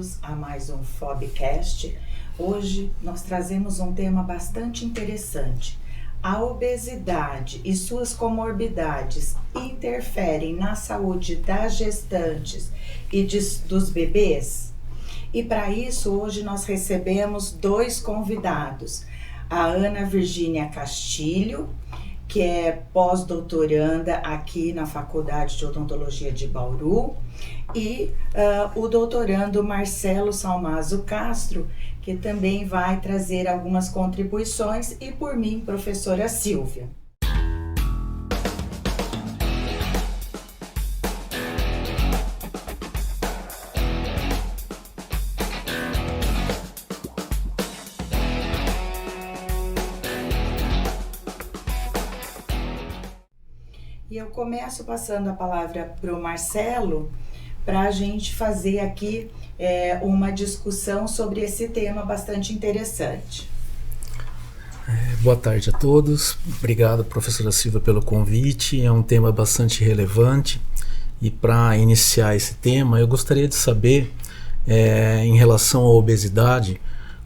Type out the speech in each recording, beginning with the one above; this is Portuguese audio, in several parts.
bem-vindos a mais um Fobcast. Hoje nós trazemos um tema bastante interessante. A obesidade e suas comorbidades interferem na saúde das gestantes e dos bebês? E para isso, hoje nós recebemos dois convidados. A Ana Virgínia Castilho, que é pós-doutoranda aqui na Faculdade de Odontologia de Bauru, e o doutorando Marcelo Salmazo Castro, que também vai trazer algumas contribuições, e por mim, professora Silvia. E eu começo passando a palavra para o Marcelo, para a gente fazer aqui uma discussão sobre esse tema bastante interessante. Boa tarde a todos. Obrigado, professora Silvia, pelo convite. É um tema bastante relevante. E para iniciar esse tema, eu gostaria de saber, em relação à obesidade,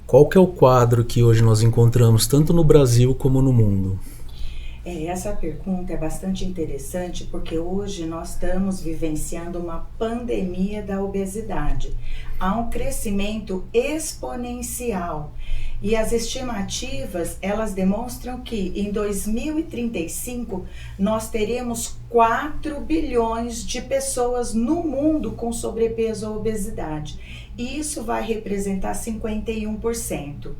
qual que é o quadro que hoje nós encontramos tanto no Brasil como no mundo? Essa pergunta é bastante interessante porque hoje nós estamos vivenciando uma pandemia da obesidade. Há um crescimento exponencial e as estimativas, elas demonstram que em 2035 nós teremos 4 bilhões de pessoas no mundo com sobrepeso ou obesidade. E isso vai representar 51%.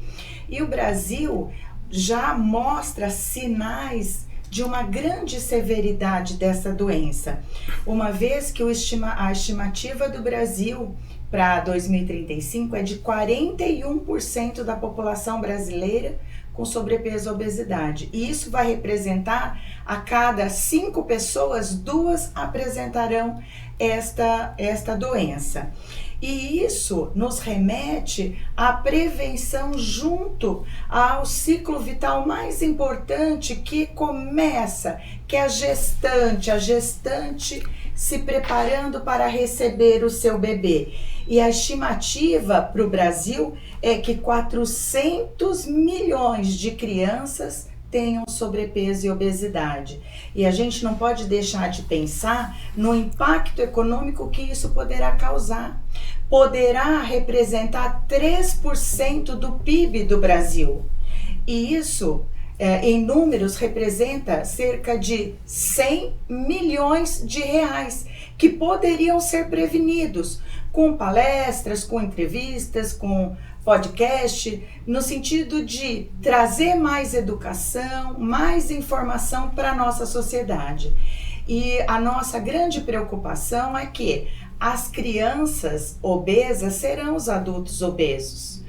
E o Brasil já mostra sinais de uma grande severidade dessa doença, uma vez que a estimativa do Brasil para 2035 é de 41% da população brasileira com sobrepeso e obesidade. E isso vai representar, a cada 5 pessoas, 2 apresentarão esta doença. E isso nos remete à prevenção junto ao ciclo vital mais importante que começa, que é a gestante se preparando para receber o seu bebê. E a estimativa para o Brasil é que 400 milhões de crianças tenham sobrepeso e obesidade. E a gente não pode deixar de pensar no impacto econômico que isso poderá causar. Poderá representar 3% do PIB do Brasil. E isso, em números, representa cerca de 100 milhões de reais que poderiam ser prevenidos com palestras, com entrevistas, com podcast, no sentido de trazer mais educação, mais informação para a nossa sociedade. E a nossa grande preocupação é que as crianças obesas serão os adultos obesos.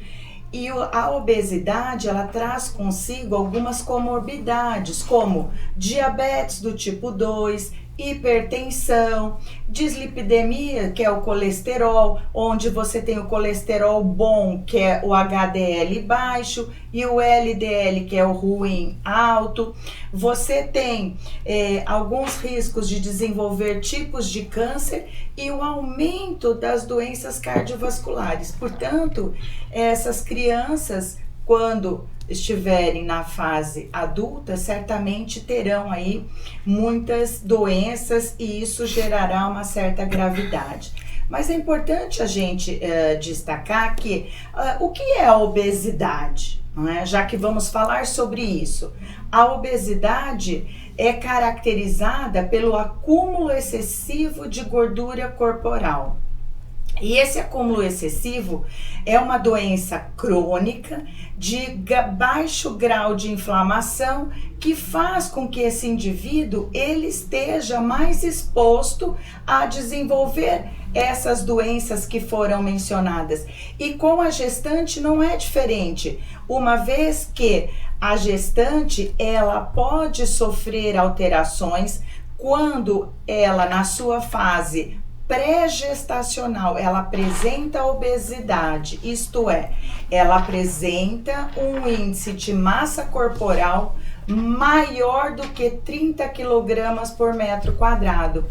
E a obesidade, ela traz consigo algumas comorbidades, como diabetes do tipo 2, hipertensão, dislipidemia, que é o colesterol, onde você tem o colesterol bom, que é o HDL baixo, e o LDL, que é o ruim, alto. Você tem alguns riscos de desenvolver tipos de câncer e o aumento das doenças cardiovasculares. Portanto, essas crianças, quando estiverem na fase adulta, certamente terão aí muitas doenças e isso gerará uma certa gravidade. Mas é importante a gente destacar que o que é a obesidade, não é? Já que vamos falar sobre isso. A obesidade é caracterizada pelo acúmulo excessivo de gordura corporal. E esse acúmulo excessivo é uma doença crônica de baixo grau de inflamação que faz com que esse indivíduo ele esteja mais exposto a desenvolver essas doenças que foram mencionadas. E com a gestante não é diferente, uma vez que a gestante ela pode sofrer alterações quando ela, na sua fase pré-gestacional, ela apresenta obesidade, isto é, ela apresenta um índice de massa corporal maior do que 30 kg por metro quadrado.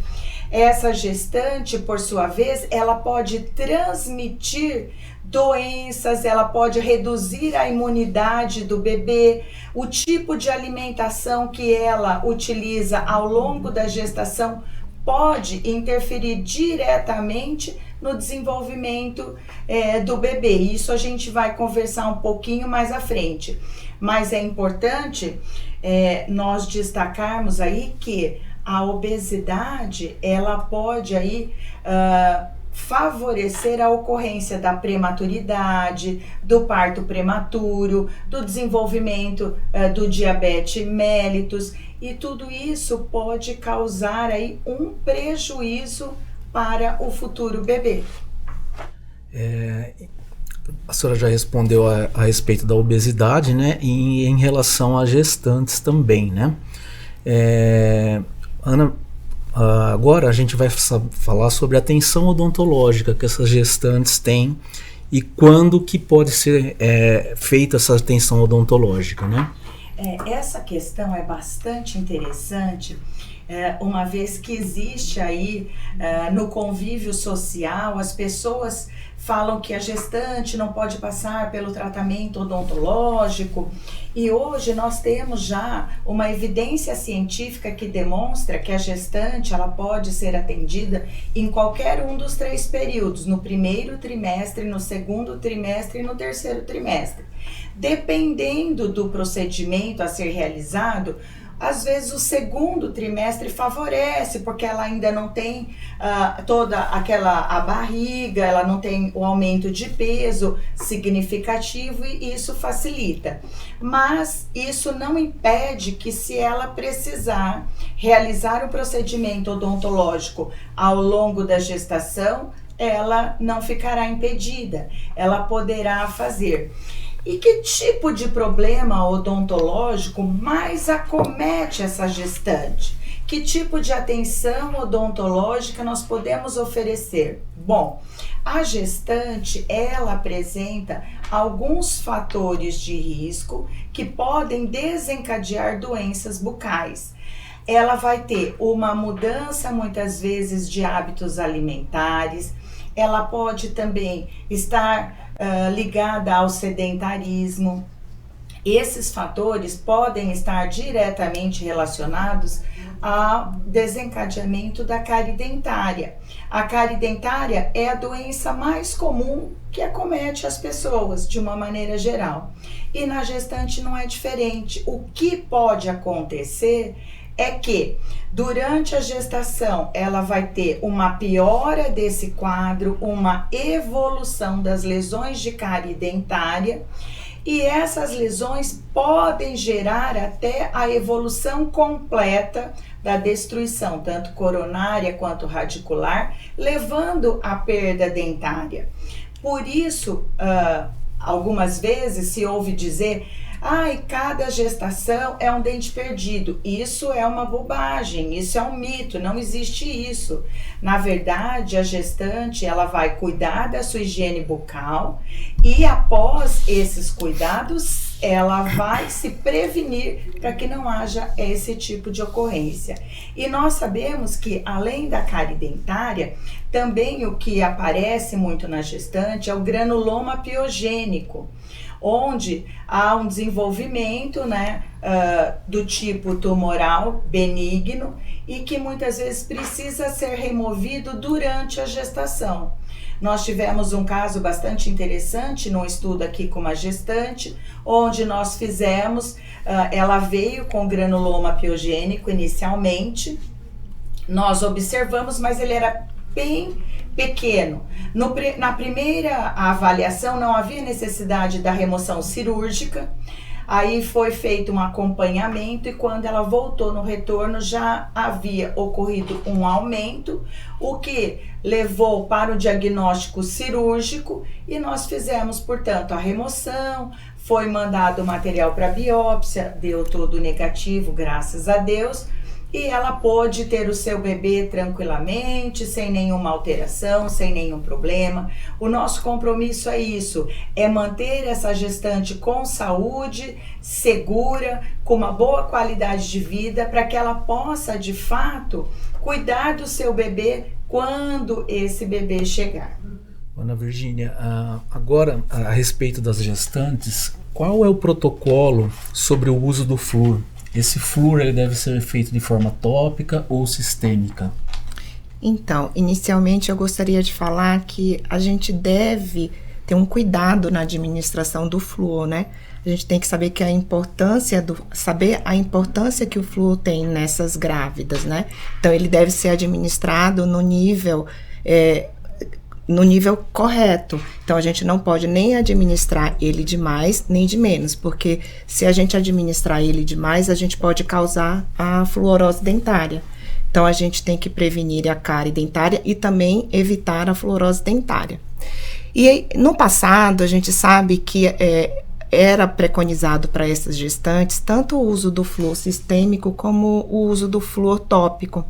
Essa gestante, por sua vez, ela pode transmitir doenças, ela pode reduzir a imunidade do bebê, o tipo de alimentação que ela utiliza ao longo da gestação pode interferir diretamente no desenvolvimento do bebê. Isso a gente vai conversar um pouquinho mais à frente. Mas é importante nós destacarmos aí que a obesidade, ela pode aí favorecer a ocorrência da prematuridade, do parto prematuro, do desenvolvimento do diabetes mellitus, e tudo isso pode causar aí um prejuízo para o futuro bebê. A senhora já respondeu a respeito da obesidade, né? E em relação a gestantes também, né? Ana, agora a gente vai falar sobre a atenção odontológica que essas gestantes têm e quando que pode ser feita essa atenção odontológica, né? Essa questão é bastante interessante, uma vez que existe aí no convívio social, as pessoas falam que a gestante não pode passar pelo tratamento odontológico, e hoje nós temos já uma evidência científica que demonstra que a gestante ela pode ser atendida em qualquer um dos 3 períodos, no primeiro trimestre, no segundo trimestre e no terceiro trimestre. Dependendo do procedimento a ser realizado, às vezes o segundo trimestre favorece, porque ela ainda não tem toda a barriga, ela não tem o aumento de peso significativo e isso facilita. Mas isso não impede que, se ela precisar realizar o procedimento odontológico ao longo da gestação, ela não ficará impedida, ela poderá fazer. E que tipo de problema odontológico mais acomete essa gestante? Que tipo de atenção odontológica nós podemos oferecer? Bom, a gestante, ela apresenta alguns fatores de risco que podem desencadear doenças bucais. Ela vai ter uma mudança, muitas vezes, de hábitos alimentares. Ela pode também estar ligada ao sedentarismo. Esses fatores podem estar diretamente relacionados ao desencadeamento da cárie dentária. A cárie dentária é a doença mais comum que acomete as pessoas de uma maneira geral. E na gestante não é diferente. O que pode acontecer é que durante a gestação ela vai ter uma piora desse quadro, uma evolução das lesões de cárie dentária, e essas lesões podem gerar até a evolução completa da destruição, tanto coronária quanto radicular, levando à perda dentária. Por isso, algumas vezes se ouve dizer: cada gestação é um dente perdido. Isso é uma bobagem, isso é um mito, não existe isso. Na verdade, a gestante ela vai cuidar da sua higiene bucal e, após esses cuidados, ela vai se prevenir para que não haja esse tipo de ocorrência. E nós sabemos que, além da cárie dentária, também o que aparece muito na gestante é o granuloma piogênico, onde há um desenvolvimento do tipo tumoral benigno e que muitas vezes precisa ser removido durante a gestação. Nós tivemos um caso bastante interessante num estudo aqui com uma gestante, onde nós fizemos, ela veio com granuloma piogênico inicialmente, nós observamos, mas ele era bem pequeno. Na primeira avaliação não havia necessidade da remoção cirúrgica, aí foi feito um acompanhamento e quando ela voltou no retorno já havia ocorrido um aumento, o que levou para o diagnóstico cirúrgico e nós fizemos, portanto, a remoção, foi mandado o material para biópsia, deu tudo negativo, graças a Deus. e ela pode ter o seu bebê tranquilamente, sem nenhuma alteração, sem nenhum problema. O nosso compromisso é isso, é manter essa gestante com saúde, segura, com uma boa qualidade de vida, para que ela possa, de fato, cuidar do seu bebê quando esse bebê chegar. Ana Virgínia, agora a respeito das gestantes, qual é o protocolo sobre o uso do flúor? Esse flúor ele deve ser feito de forma tópica ou sistêmica? Então, inicialmente eu gostaria de falar que a gente deve ter um cuidado na administração do flúor, né? A gente tem que saber que saber a importância que o flúor tem nessas grávidas, né? Então, ele deve ser administrado no nível correto. Então, a gente não pode nem administrar ele de mais, nem de menos, porque se a gente administrar ele demais, a gente pode causar a fluorose dentária. Então, a gente tem que prevenir a cárie dentária e também evitar a fluorose dentária. E no passado, a gente sabe que era preconizado para essas gestantes tanto o uso do flúor sistêmico como o uso do flúor tópico.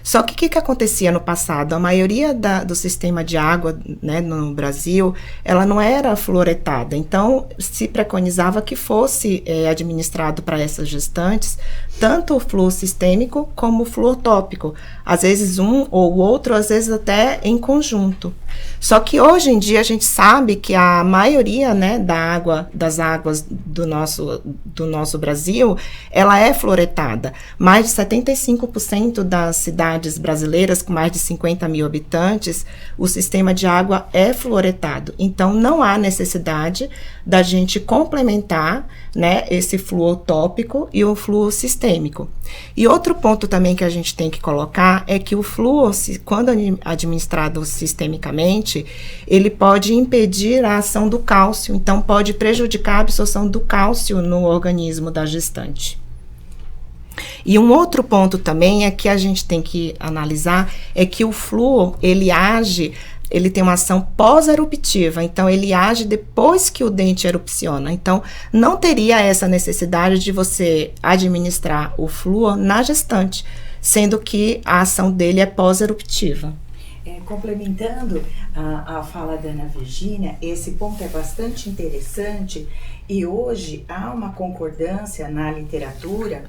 Só que o que acontecia no passado? A maioria do sistema de água, né, no Brasil, ela não era fluoretada. Então, se preconizava que fosse administrado para essas gestantes tanto o flúor sistêmico como o flúor tópico. Às vezes um ou o outro, às vezes até em conjunto. Só que hoje em dia a gente sabe que a maioria, né, das águas do nosso Brasil, ela é fluoretada. Mais de 75% das cidades brasileiras com mais de 50 mil habitantes, o sistema de água é fluoretado. Então, não há necessidade da gente complementar, né, esse flúor tópico e o flúor sistêmico. E outro ponto também que a gente tem que colocar é que o flúor, quando administrado sistemicamente, ele pode impedir a ação do cálcio, então pode prejudicar a absorção do cálcio no organismo da gestante. E um outro ponto também é que a gente tem que analisar é que o flúor, ele tem uma ação pós-eruptiva, então ele age depois que o dente erupciona. Então, não teria essa necessidade de você administrar o flúor na gestante, sendo que a ação dele é pós-eruptiva. Complementando a fala da Ana Virgínia, esse ponto é bastante interessante e hoje há uma concordância na literatura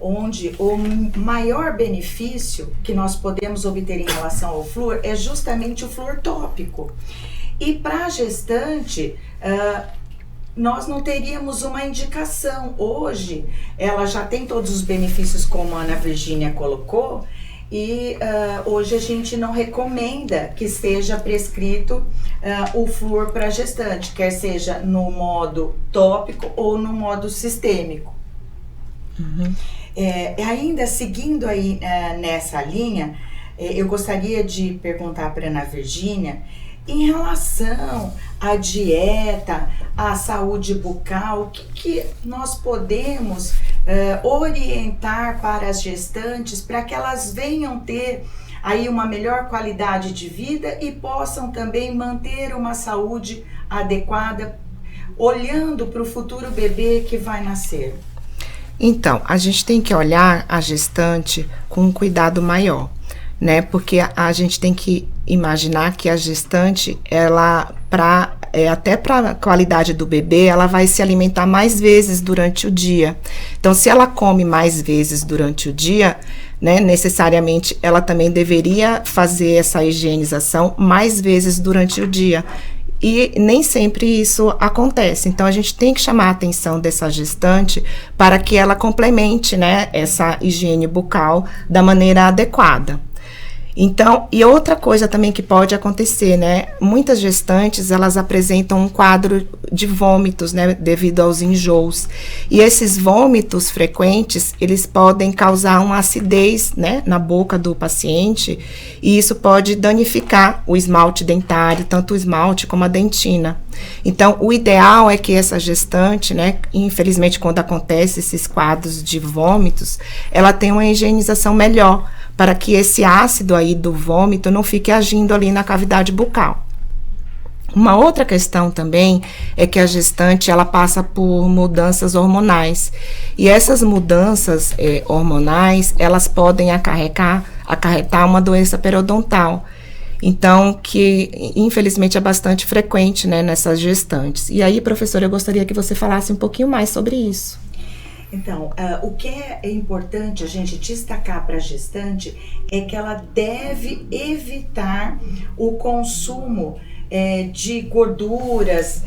onde o maior benefício que nós podemos obter em relação ao flúor é justamente o flúor tópico. E para a gestante, nós não teríamos uma indicação. Hoje, ela já tem todos os benefícios, como a Ana Virgínia colocou, e hoje a gente não recomenda que seja prescrito o flúor para a gestante, quer seja no modo tópico ou no modo sistêmico. Uhum. Ainda seguindo aí nessa linha, eu gostaria de perguntar para a Ana Virgínia em relação à dieta, à saúde bucal, o que nós podemos orientar para as gestantes para que elas venham ter aí uma melhor qualidade de vida e possam também manter uma saúde adequada, olhando para o futuro bebê que vai nascer. Então, a gente tem que olhar a gestante com um cuidado maior, né? Porque a gente tem que imaginar que a gestante, ela, até para a qualidade do bebê, ela vai se alimentar mais vezes durante o dia. Então, se ela come mais vezes durante o dia, né, necessariamente ela também deveria fazer essa higienização mais vezes durante o dia. E nem sempre isso acontece. Então, a gente tem que chamar a atenção dessa gestante para que ela complemente, né, essa higiene bucal da maneira adequada. Então, e outra coisa também que pode acontecer, né? Muitas gestantes, elas apresentam um quadro de vômitos, né? Devido aos enjoos. E esses vômitos frequentes, eles podem causar uma acidez, né? Na boca do paciente. E isso pode danificar o esmalte dentário, tanto o esmalte como a dentina. Então, o ideal é que essa gestante, né? Infelizmente, quando acontece esses quadros de vômitos, ela tenha uma higienização melhor, para que esse ácido aí do vômito não fique agindo ali na cavidade bucal. Uma outra questão também é que a gestante ela passa por mudanças hormonais. E essas mudanças hormonais, elas podem acarretar uma doença periodontal. Então, que infelizmente é bastante frequente, né, nessas gestantes. E aí, professora, eu gostaria que você falasse um pouquinho mais sobre isso. Então, o que é importante a gente destacar para a gestante é que ela deve evitar o consumo de gorduras,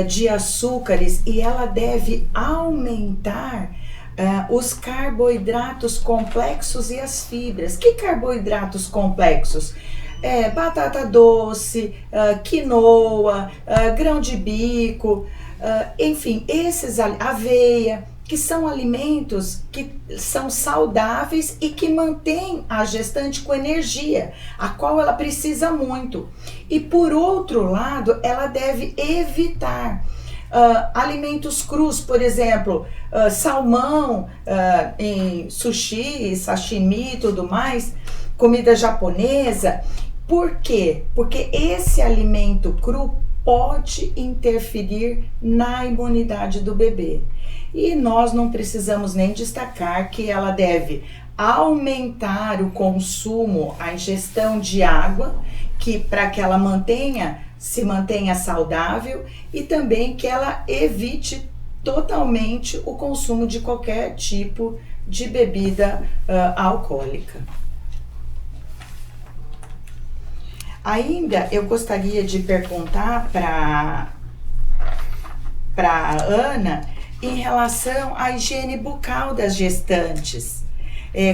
de açúcares, e ela deve aumentar os carboidratos complexos e as fibras. Que carboidratos complexos? Batata doce, quinoa, grão de bico, enfim, aveia, que são alimentos que são saudáveis e que mantêm a gestante com energia, a qual ela precisa muito. E por outro lado, ela deve evitar alimentos crus, por exemplo, salmão em sushi, sashimi e tudo mais, comida japonesa. Por quê? Porque esse alimento cru pode interferir na imunidade do bebê. E nós não precisamos nem destacar que ela deve aumentar o consumo, a ingestão de água, para que ela se mantenha saudável, e também que ela evite totalmente o consumo de qualquer tipo de bebida alcoólica. Ainda eu gostaria de perguntar para a Ana em relação à higiene bucal das gestantes.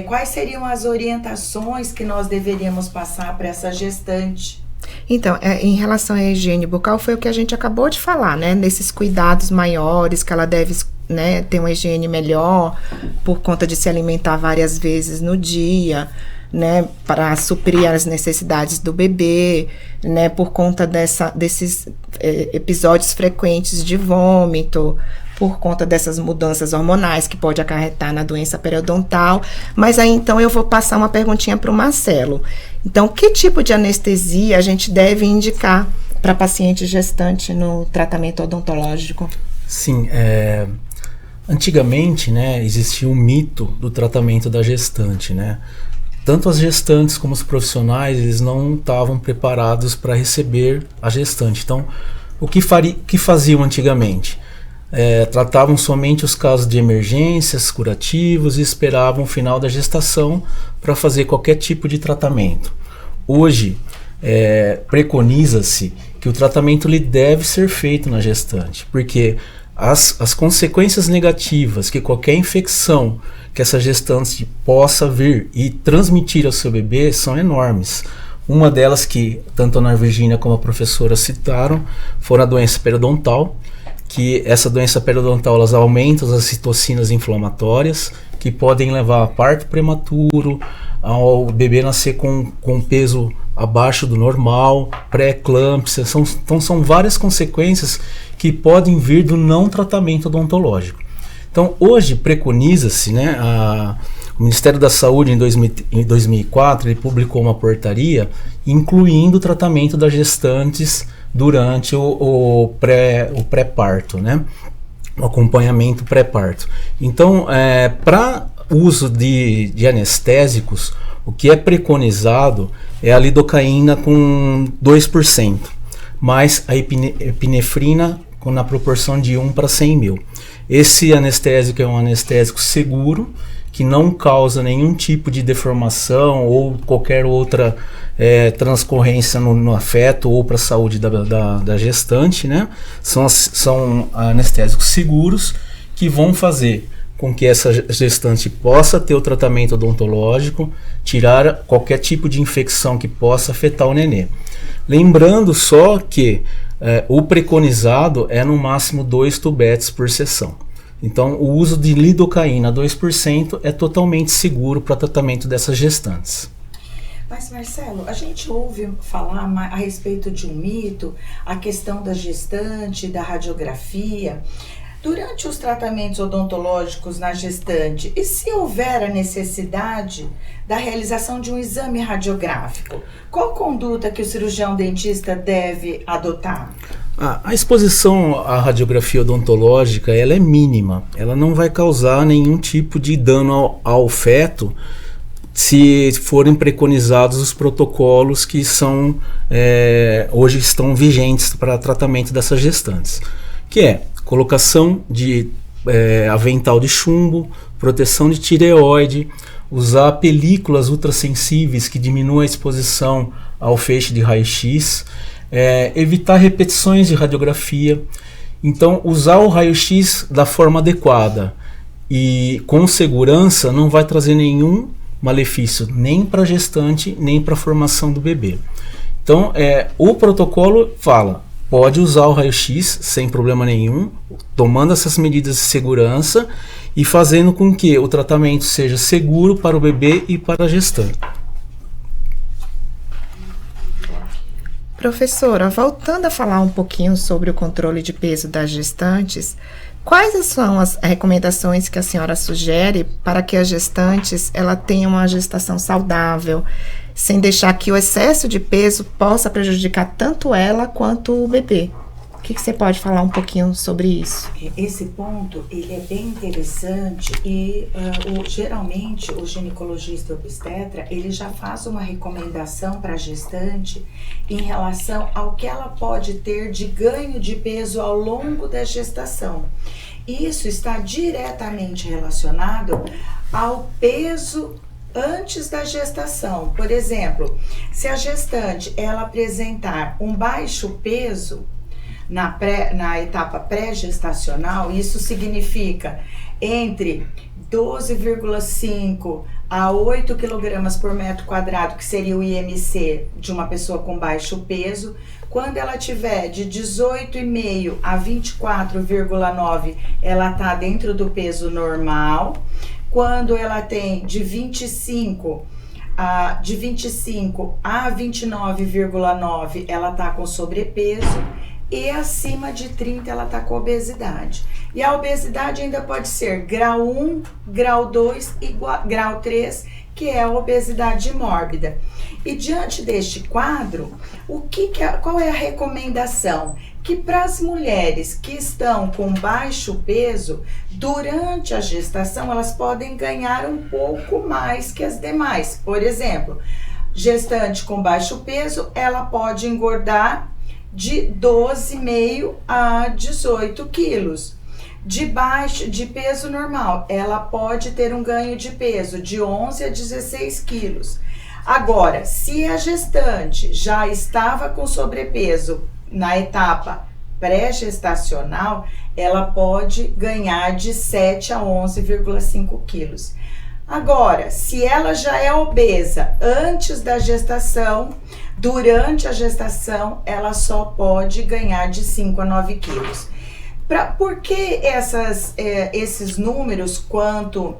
Quais seriam as orientações que nós deveríamos passar para essa gestante? Então, em relação à higiene bucal, foi o que a gente acabou de falar, né? Nesses cuidados maiores, que ela deve, né, ter uma higiene melhor, por conta de se alimentar várias vezes no dia, né, para suprir as necessidades do bebê, né, por conta desses episódios frequentes de vômito, por conta dessas mudanças hormonais que pode acarretar na doença periodontal. Mas aí, então, eu vou passar uma perguntinha para o Marcelo. Então, que tipo de anestesia a gente deve indicar para paciente gestante no tratamento odontológico? Sim, antigamente, né, existia um mito do tratamento da gestante, né? Tanto as gestantes como os profissionais, eles não estavam preparados para receber a gestante. Então, o que faziam antigamente? Tratavam somente os casos de emergências, curativos, e esperavam o final da gestação para fazer qualquer tipo de tratamento. Hoje, preconiza-se que o tratamento ele deve ser feito na gestante, porque as consequências negativas que qualquer infecção que essa gestante possa vir e transmitir ao seu bebê são enormes. Uma delas, que tanto a Ana Virgínia como a professora citaram, foi a doença periodontal, que essa doença periodontal elas aumentam as citocinas inflamatórias, que podem levar a parto prematuro, ao bebê nascer com peso abaixo do normal, pré-eclâmpsia. Então são várias consequências que podem vir do não tratamento odontológico. Então hoje preconiza-se, né, o Ministério da Saúde em 2004 ele publicou uma portaria incluindo o tratamento das gestantes durante o pré-parto, né, o acompanhamento pré-parto. Então, para uso de anestésicos, o que é preconizado é a lidocaína com 2%, mais a epinefrina na proporção de 1 para 100 mil. Esse anestésico é um anestésico seguro, que não causa nenhum tipo de deformação ou qualquer outra transcorrência no feto ou para a saúde da gestante, né? São anestésicos seguros que vão fazer com que essa gestante possa ter o tratamento odontológico, tirar qualquer tipo de infecção que possa afetar o nenê. Lembrando só que o preconizado é no máximo 2 tubetes por sessão. Então, o uso de lidocaína 2% é totalmente seguro para tratamento dessas gestantes. Mas, Marcelo, a gente ouve falar a respeito de um mito, a questão da gestante, da radiografia. durante os tratamentos odontológicos na gestante, e se houver a necessidade da realização de um exame radiográfico, qual conduta que o cirurgião dentista deve adotar? A exposição à radiografia odontológica ela é mínima, ela não vai causar nenhum tipo de dano ao feto se forem preconizados os protocolos que hoje estão vigentes para tratamento dessas gestantes, que é colocação de avental de chumbo, proteção de tireoide, usar películas ultrassensíveis que diminuam a exposição ao feixe de raio-x, evitar repetições de radiografia. Então, usar o raio-x da forma adequada e com segurança não vai trazer nenhum malefício nem para a gestante, nem para a formação do bebê. Então, o protocolo fala, pode usar o raio-x sem problema nenhum, tomando essas medidas de segurança e fazendo com que o tratamento seja seguro para o bebê e para a gestante. Professora, voltando a falar um pouquinho sobre o controle de peso das gestantes, quais são as recomendações que a senhora sugere para que as gestantes ela tenham uma gestação saudável, sem deixar que o excesso de peso possa prejudicar tanto ela quanto o bebê? O que você pode falar um pouquinho sobre isso? Esse ponto ele é bem interessante e geralmente o ginecologista obstetra ele já faz uma recomendação para a gestante em relação ao que ela pode ter de ganho de peso ao longo da gestação. Isso está diretamente relacionado ao peso antes da gestação. Por exemplo, se a gestante ela apresentar um baixo peso na etapa pré-gestacional, isso significa entre 12,5 a 8 kg por metro quadrado, que seria o IMC de uma pessoa com baixo peso. Quando ela tiver de 18,5 a 24,9, ela está dentro do peso normal. Quando ela tem de 25 a 29,9, ela está com sobrepeso. E acima de 30 ela está com obesidade. E a obesidade ainda pode ser grau 1, grau 2 e grau 3, que é a obesidade mórbida. E diante deste quadro, qual é a recomendação? Que para as mulheres que estão com baixo peso, durante a gestação elas podem ganhar um pouco mais que as demais. Por exemplo, gestante com baixo peso, ela pode engordar de 12,5 a 18 quilos. De peso normal, ela pode ter um ganho de peso de 11 a 16 quilos. Agora, se a gestante já estava com sobrepeso na etapa pré-gestacional, ela pode ganhar de 7 a 11,5 quilos. Agora, se ela já é obesa antes da gestação, durante a gestação, ela só pode ganhar de 5 a 9 quilos. Por que esses números quanto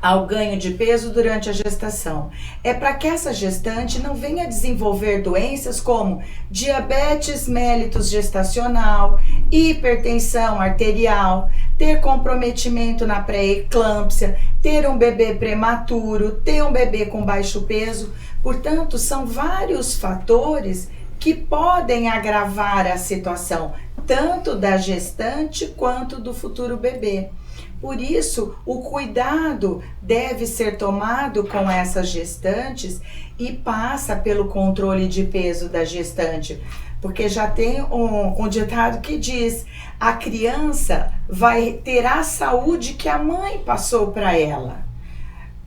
ao ganho de peso durante a gestação? É para que essa gestante não venha desenvolver doenças como diabetes mellitus gestacional, hipertensão arterial, ter comprometimento na pré-eclâmpsia, ter um bebê prematuro, ter um bebê com baixo peso. Portanto, são vários fatores que podem agravar a situação, tanto da gestante quanto do futuro bebê. Por isso, o cuidado deve ser tomado com essas gestantes e passa pelo controle de peso da gestante. Porque já tem um ditado que diz: a criança terá a saúde que a mãe passou para ela.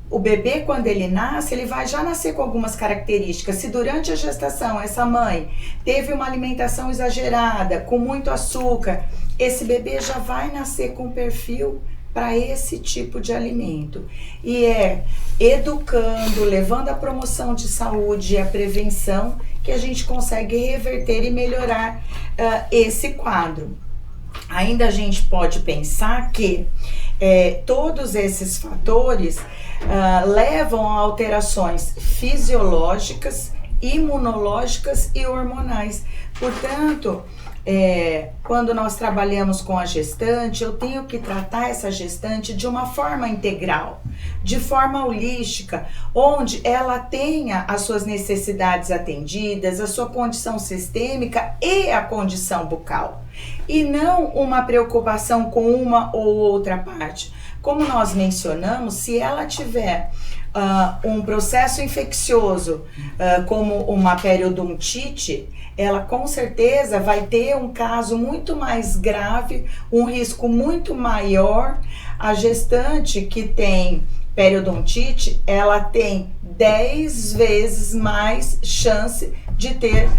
O bebê, quando ele nasce, ele vai já nascer com algumas características. Se durante a gestação essa mãe teve uma alimentação exagerada, com muito açúcar, esse bebê já vai nascer com perfil para esse tipo de alimento. E é educando, levando a promoção de saúde e a prevenção que a gente consegue reverter e melhorar esse quadro. Ainda a gente pode pensar que todos esses fatores levam a alterações fisiológicas, imunológicas e hormonais. Portanto, quando nós trabalhamos com a gestante, eu tenho que tratar essa gestante de uma forma integral, de forma holística, onde ela tenha as suas necessidades atendidas, a sua condição sistêmica e a condição bucal, e não uma preocupação com uma ou outra parte. Como nós mencionamos, se ela tiver um processo infeccioso, como uma periodontite, ela com certeza vai ter um caso muito mais grave, um risco muito maior. A gestante que tem periodontite, ela tem 10 vezes mais chance de ter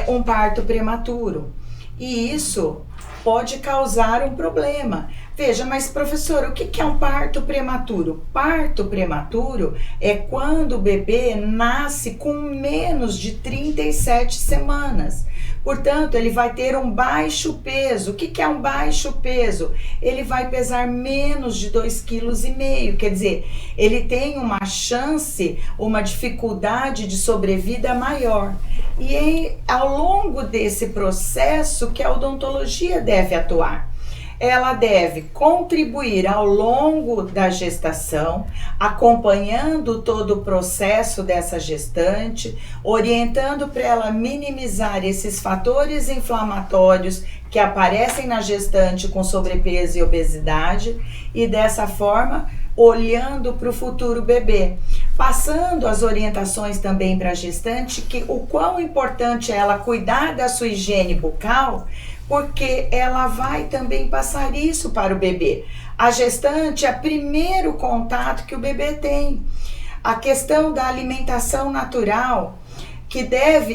um parto prematuro. E isso pode causar um problema. Veja, mas professor, o que é um parto prematuro? Parto prematuro é quando o bebê nasce com menos de 37 semanas. Portanto, ele vai ter um baixo peso. O que é um baixo peso? Ele vai pesar menos de 2,5 kg. Quer dizer, ele tem uma chance, uma dificuldade de sobrevida maior. E ao longo desse processo que a odontologia deve atuar. Ela deve contribuir ao longo da gestação, acompanhando todo o processo dessa gestante, orientando para ela minimizar esses fatores inflamatórios que aparecem na gestante com sobrepeso e obesidade, e dessa forma olhando para o futuro bebê, passando as orientações também para a gestante, que o quão importante é ela cuidar da sua higiene bucal, porque ela vai também passar isso para o bebê. A gestante é o primeiro contato que o bebê tem. A questão da alimentação natural, que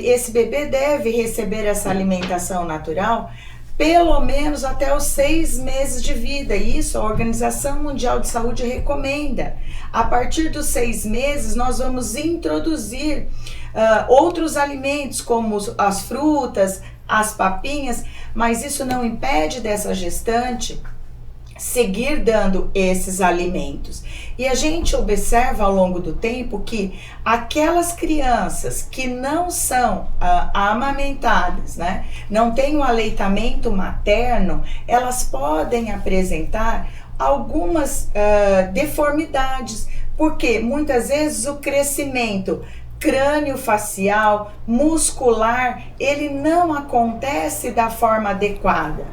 esse bebê deve receber essa alimentação natural pelo menos até os 6 meses de vida. Isso a Organização Mundial de Saúde recomenda. A partir dos 6 meses, nós vamos introduzir outros alimentos, como as frutas, as papinhas, mas isso não impede dessa gestante seguir dando esses alimentos. E a gente observa ao longo do tempo que aquelas crianças que não são amamentadas, né, não têm o aleitamento materno, elas podem apresentar algumas deformidades, porque muitas vezes o crescimento crânio-facial, muscular, ele não acontece da forma adequada.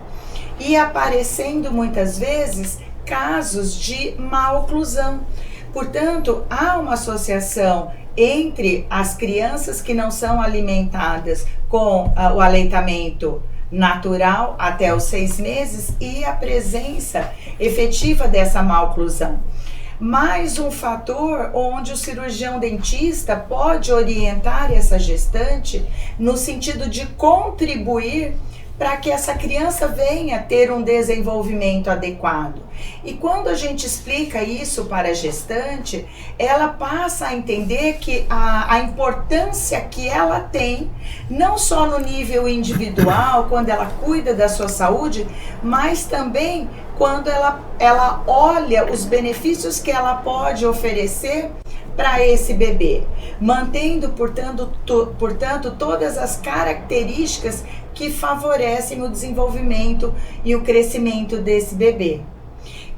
E aparecendo muitas vezes casos de maloclusão. Portanto, há uma associação entre as crianças que não são alimentadas com o aleitamento natural até os 6 meses e a presença efetiva dessa maloclusão. Mais um fator onde o cirurgião dentista pode orientar essa gestante no sentido de contribuir para que essa criança venha ter um desenvolvimento adequado. E quando a gente explica isso para a gestante, ela passa a entender que a importância que ela tem, não só no nível individual, quando ela cuida da sua saúde, mas também quando ela olha os benefícios que ela pode oferecer para esse bebê, mantendo, portanto, todas as características que favorecem o desenvolvimento e o crescimento desse bebê.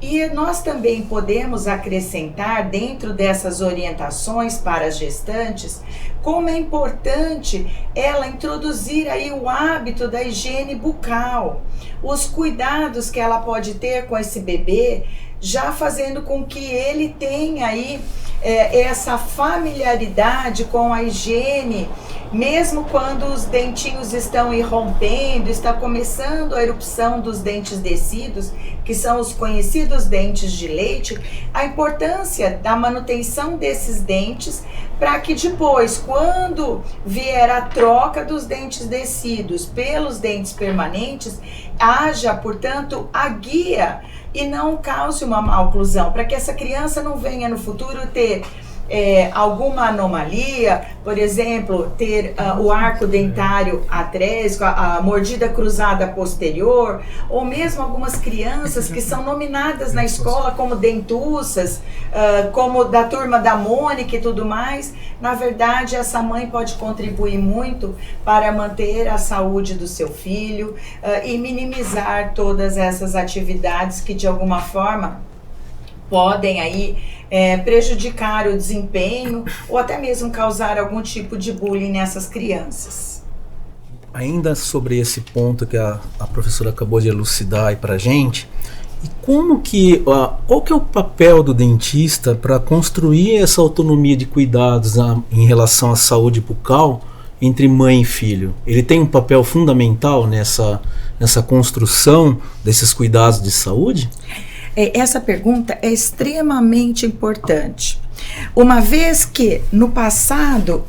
E nós também podemos acrescentar dentro dessas orientações para as gestantes, como é importante ela introduzir aí o hábito da higiene bucal, os cuidados que ela pode ter com esse bebê, já fazendo com que ele tenha aí essa familiaridade com a higiene, mesmo quando os dentinhos estão irrompendo, está começando a erupção dos dentes descidos, que são os conhecidos dentes de leite, a importância da manutenção desses dentes para que depois, quando vier a troca dos dentes descidos pelos dentes permanentes, haja, portanto, a guia e não cause uma maloclusão, para que essa criança não venha no futuro ter alguma anomalia, por exemplo, ter o arco dentário atrésico, a mordida cruzada posterior, ou mesmo algumas crianças que são nominadas na escola como dentuças, como da turma da Mônica e tudo mais. Na verdade, essa mãe pode contribuir muito para manter a saúde do seu filho e minimizar todas essas atividades que de alguma forma podem aí prejudicar o desempenho ou até mesmo causar algum tipo de bullying nessas crianças. Ainda sobre esse ponto que a professora acabou de elucidar aí pra gente, e qual que é o papel do dentista para construir essa autonomia de cuidados em relação à saúde bucal entre mãe e filho? Ele tem um papel fundamental nessa construção desses cuidados de saúde? Essa pergunta é extremamente importante. Uma vez que no passado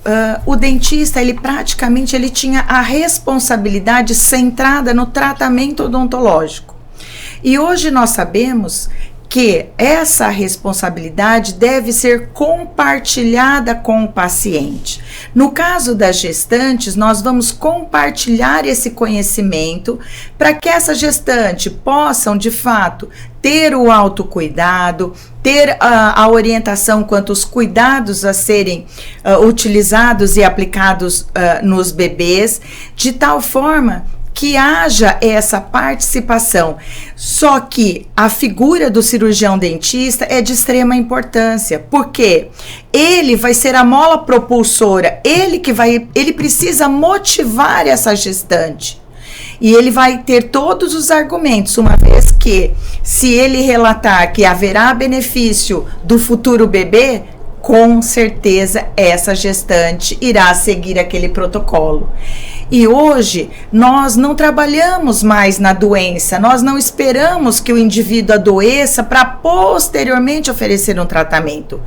o dentista ele tinha a responsabilidade centrada no tratamento odontológico. E hoje nós sabemos que essa responsabilidade deve ser compartilhada com o paciente. No caso das gestantes, nós vamos compartilhar esse conhecimento para que essa gestante possam, de fato, ter o autocuidado, ter a orientação quanto aos cuidados a serem utilizados e aplicados nos bebês, de tal forma que haja essa participação. Só que a figura do cirurgião dentista é de extrema importância, porque ele vai ser a mola propulsora, ele precisa motivar essa gestante. E ele vai ter todos os argumentos, uma vez que, se ele relatar que haverá benefício do futuro bebê, com certeza essa gestante irá seguir aquele protocolo. E hoje nós não trabalhamos mais na doença, nós não esperamos que o indivíduo adoeça para posteriormente oferecer um tratamento.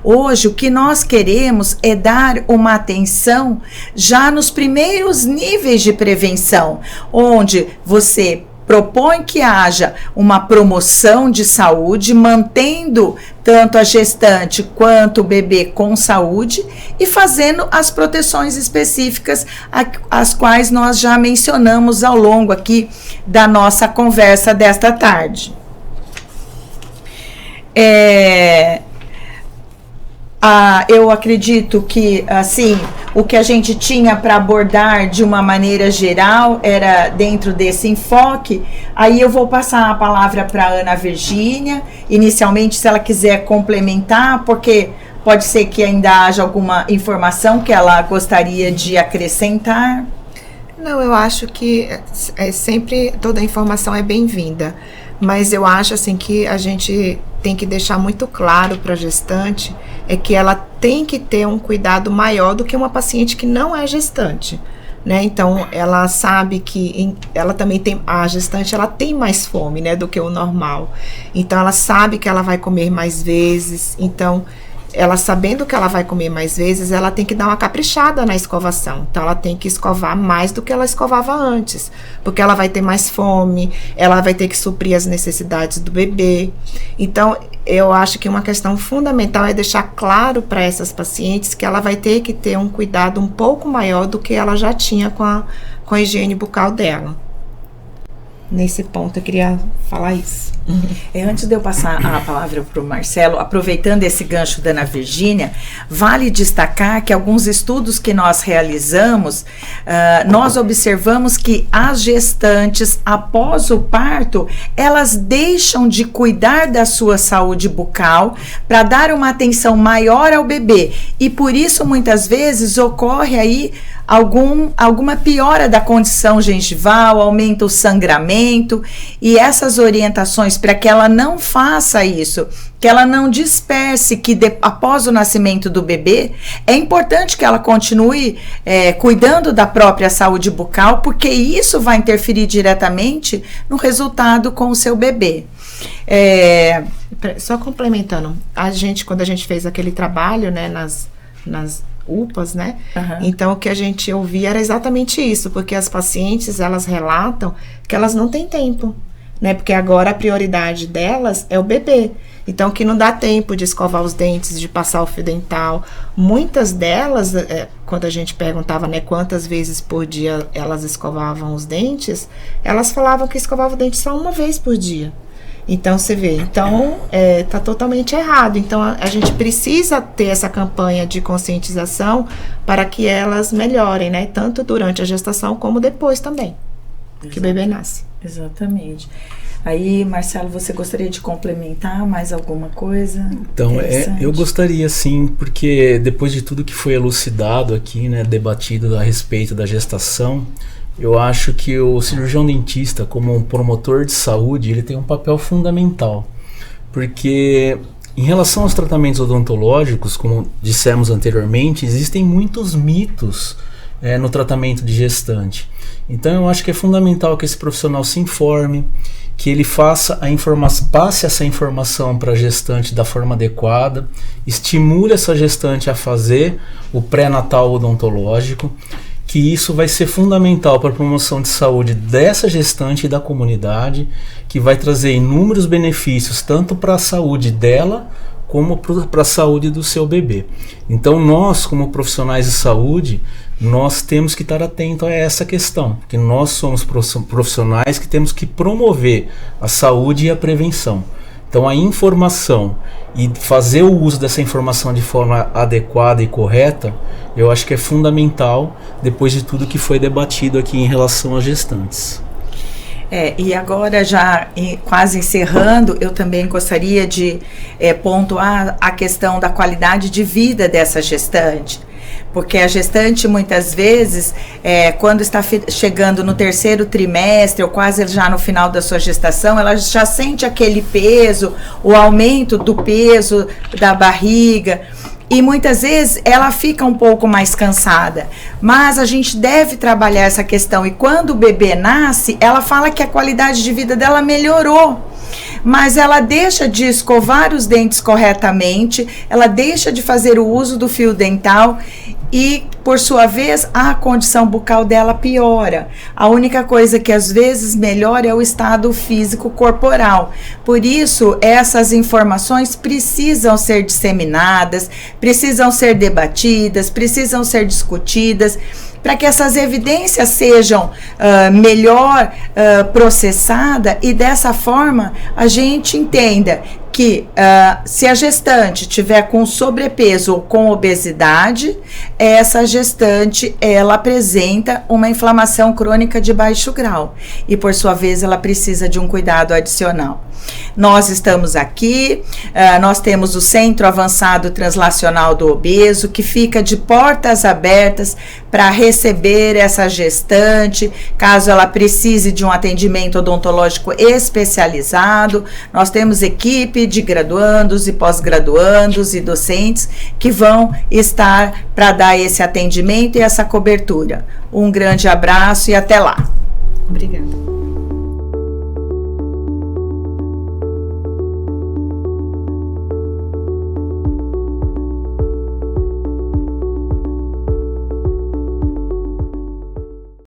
Hoje o que nós queremos é dar uma atenção já nos primeiros níveis de prevenção, onde você propõe que haja uma promoção de saúde, mantendo tanto a gestante quanto o bebê com saúde e fazendo as proteções específicas, as quais nós já mencionamos ao longo aqui da nossa conversa desta tarde. Eu acredito que, assim, o que a gente tinha para abordar de uma maneira geral era dentro desse enfoque. Aí eu vou passar a palavra para a Ana Virgínia, inicialmente, se ela quiser complementar, porque pode ser que ainda haja alguma informação que ela gostaria de acrescentar. Não, eu acho que sempre toda a informação é bem-vinda, mas eu acho assim que a gente tem que deixar muito claro para a gestante é que ela tem que ter um cuidado maior do que uma paciente que não é gestante, né? Então ela sabe que ela também tem, a gestante ela tem mais fome, né, do que o normal. Então ela sabe que ela vai comer mais vezes. Então ela sabendo que ela vai comer mais vezes, ela tem que dar uma caprichada na escovação. Então ela tem que escovar mais do que ela escovava antes, porque ela vai ter mais fome, ela vai ter que suprir as necessidades do bebê. Então eu acho que uma questão fundamental é deixar claro para essas pacientes que ela vai ter que ter um cuidado um pouco maior do que ela já tinha com a higiene bucal dela. Nesse ponto eu queria falar isso. Antes de eu passar a palavra para o Marcelo, aproveitando esse gancho da Ana Virgínia, vale destacar que alguns estudos que nós realizamos, nós observamos que as gestantes, após o parto, elas deixam de cuidar da sua saúde bucal para dar uma atenção maior ao bebê. E por isso, muitas vezes, ocorre aí alguma piora da condição gengival, aumenta o sangramento, e essas orientações para que ela não faça isso, que ela não disperse, que após o nascimento do bebê, é importante que ela continue cuidando da própria saúde bucal, porque isso vai interferir diretamente no resultado com o seu bebê. Só complementando, quando a gente fez aquele trabalho, né, nas UPAs, né? Uhum. Então o que a gente ouvia era exatamente isso, porque as pacientes, elas relatam que elas não têm tempo, né? Porque agora a prioridade delas é o bebê. Então, que não dá tempo de escovar os dentes, de passar o fio dental. Muitas delas, quando a gente perguntava, né, quantas vezes por dia elas escovavam os dentes, elas falavam que escovavam o dente só uma vez por dia. Então, você vê, tá totalmente errado. Então, a gente precisa ter essa campanha de conscientização para que elas melhorem, né? Tanto durante a gestação como depois também, que o bebê nasce. Exatamente. Aí, Marcelo, você gostaria de complementar mais alguma coisa? Então, eu gostaria sim, porque depois de tudo que foi elucidado aqui, né, debatido a respeito da gestação, eu acho que o cirurgião dentista, como um promotor de saúde, ele tem um papel fundamental, porque em relação aos tratamentos odontológicos, como dissemos anteriormente, existem muitos mitos no tratamento de gestante. Então eu acho que é fundamental que esse profissional se informe, que ele passe essa informação para a gestante da forma adequada, estimule essa gestante a fazer o pré-natal odontológico, que isso vai ser fundamental para a promoção de saúde dessa gestante e da comunidade, que vai trazer inúmeros benefícios tanto para a saúde dela como para a saúde do seu bebê. Então nós, como profissionais de saúde, nós temos que estar atentos a essa questão, porque nós somos profissionais que temos que promover a saúde e a prevenção. Então a informação e fazer o uso dessa informação de forma adequada e correta, eu acho que é fundamental depois de tudo que foi debatido aqui em relação às gestantes. E agora já quase encerrando, eu também gostaria de pontuar a questão da qualidade de vida dessa gestante. Porque a gestante, muitas vezes, quando está chegando no 3º trimestre, ou quase já no final da sua gestação, ela já sente aquele peso, o aumento do peso da barriga, e muitas vezes ela fica um pouco mais cansada. Mas a gente deve trabalhar essa questão, e quando o bebê nasce, ela fala que a qualidade de vida dela melhorou. Mas ela deixa de escovar os dentes corretamente, ela deixa de fazer o uso do fio dental e, por sua vez, a condição bucal dela piora. A única coisa que às vezes melhora é o estado físico corporal. Por isso, essas informações precisam ser disseminadas, precisam ser debatidas, precisam ser discutidas, para que essas evidências sejam melhor processadas e dessa forma a gente entenda que se a gestante tiver com sobrepeso ou com obesidade, essa gestante ela apresenta uma inflamação crônica de baixo grau e por sua vez ela precisa de um cuidado adicional. Nós estamos aqui, nós temos o Centro Avançado Translacional do Obeso, que fica de portas abertas para receber essa gestante, caso ela precise de um atendimento odontológico especializado. Nós temos equipe de graduandos e pós-graduandos e docentes que vão estar para dar esse atendimento e essa cobertura. Um grande abraço e até lá. Obrigada.